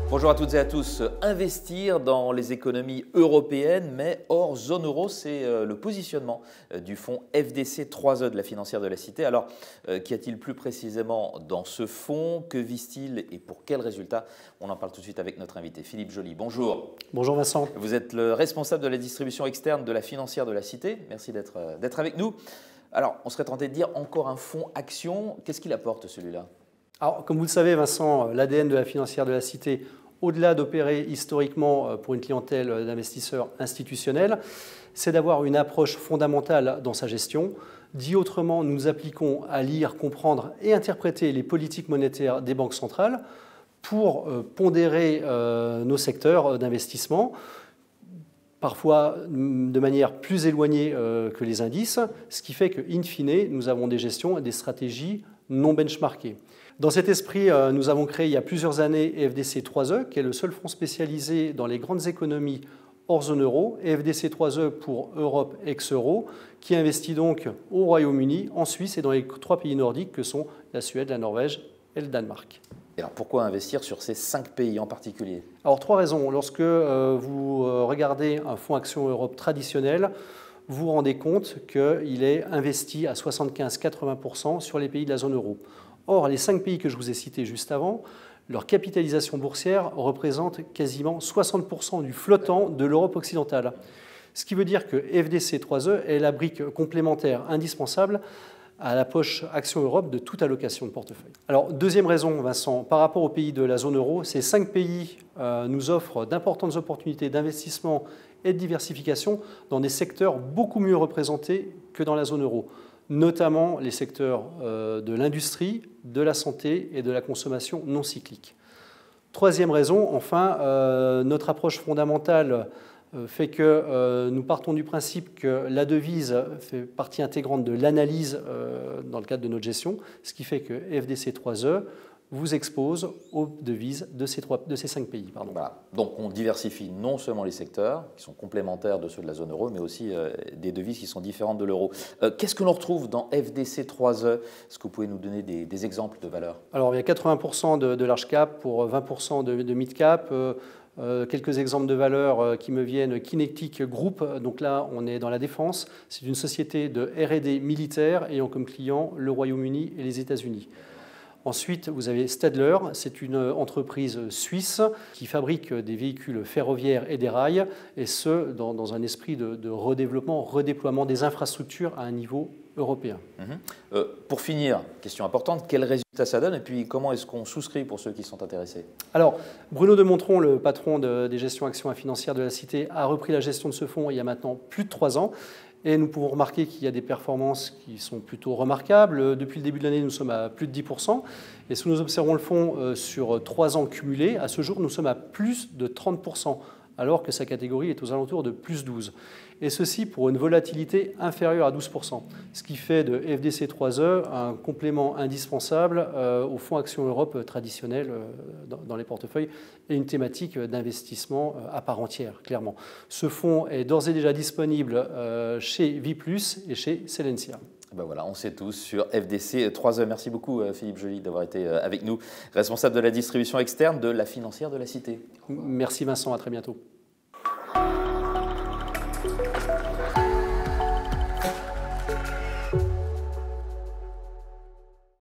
Bonjour à toutes et à tous. Investir dans les économies européennes, mais hors zone euro, c'est le positionnement du fonds FDC 3E de la Financière de la Cité. Alors, qu'y a-t-il plus précisément dans ce fonds? Que vise-t-il et pour quels résultats? On en parle tout de suite avec notre invité, Philippe Joly. Bonjour. Bonjour Vincent. Vous êtes le responsable de la distribution externe de la Financière de la Cité. Merci d'être avec nous. Alors, on serait tenté de dire encore un fonds action. Qu'est-ce qu'il apporte celui-là? Alors, comme vous le savez Vincent, l'ADN de la Financière de la Cité, au-delà d'opérer historiquement pour une clientèle d'investisseurs institutionnels, c'est d'avoir une approche fondamentale dans sa gestion. Dit autrement, nous nous appliquons à lire, comprendre et interpréter les politiques monétaires des banques centrales pour pondérer nos secteurs d'investissement, parfois de manière plus éloignée que les indices, ce qui fait qu'in fine, nous avons des gestions et des stratégies non benchmarkées. Dans cet esprit, nous avons créé il y a plusieurs années FDC 3E, qui est le seul fonds spécialisé dans les grandes économies hors zone euro, et FDC 3E pour Europe ex-euro, qui investit donc au Royaume-Uni, en Suisse et dans les 3 pays nordiques que sont la Suède, la Norvège et le Danemark. Et alors pourquoi investir sur ces 5 pays en particulier? Alors 3 raisons. Lorsque vous regardez un fonds Action Europe traditionnel, vous vous rendez compte qu'il est investi à 75-80% sur les pays de la zone euro. Or, les 5 pays que je vous ai cités juste avant, leur capitalisation boursière représente quasiment 60% du flottant de l'Europe occidentale. Ce qui veut dire que FDC 3E est la brique complémentaire indispensable à la poche Action Europe de toute allocation de portefeuille. Alors, deuxième raison, Vincent, par rapport aux pays de la zone euro, ces 5 pays nous offrent d'importantes opportunités d'investissement et de diversification dans des secteurs beaucoup mieux représentés que dans la zone euro, notamment les secteurs de l'industrie, de la santé et de la consommation non cyclique. Troisième raison, enfin, notre approche fondamentale fait que nous partons du principe que la devise fait partie intégrante de l'analyse dans le cadre de notre gestion, ce qui fait que FDC 3E vous expose aux devises de ces 5 pays. Voilà. Donc on diversifie non seulement les secteurs, qui sont complémentaires de ceux de la zone euro, mais aussi des devises qui sont différentes de l'euro. Qu'est-ce que l'on retrouve dans FDC 3E? Est-ce que vous pouvez nous donner des exemples de valeurs? Alors il y a 80% de large cap pour 20% de mid cap. Quelques exemples de valeurs qui me viennent, Kinetic Group, donc là on est dans la défense, c'est une société de R&D militaire ayant comme client le Royaume-Uni et les États-Unis. Ensuite, vous avez Stadler, c'est une entreprise suisse qui fabrique des véhicules ferroviaires et des rails, et ce, dans un esprit de redéveloppement, redéploiement des infrastructures à un niveau européen. Pour finir, question importante, quels résultats ça donne et puis comment est-ce qu'on souscrit pour ceux qui sont intéressés? Alors, Bruno de Montron, le patron des gestions actions et financières de la Cité, a repris la gestion de ce fonds il y a maintenant plus de 3 ans. Et nous pouvons remarquer qu'il y a des performances qui sont plutôt remarquables. Depuis le début de l'année, nous sommes à plus de 10%. Et si nous observons le fonds sur 3 ans cumulés, à ce jour, nous sommes à plus de 30%, alors que sa catégorie est aux alentours de plus 12%. Et ceci pour une volatilité inférieure à 12%, ce qui fait de FDC 3E un complément indispensable au fonds Action Europe traditionnel dans les portefeuilles et une thématique d'investissement à part entière, clairement. Ce fonds est d'ores et déjà disponible chez Viplus et chez Selensia. Ben voilà, on sait tous sur FDC 3E. Merci beaucoup Philippe Joly d'avoir été avec nous, responsable de la distribution externe de la Financière de la Cité. Merci Vincent, à très bientôt.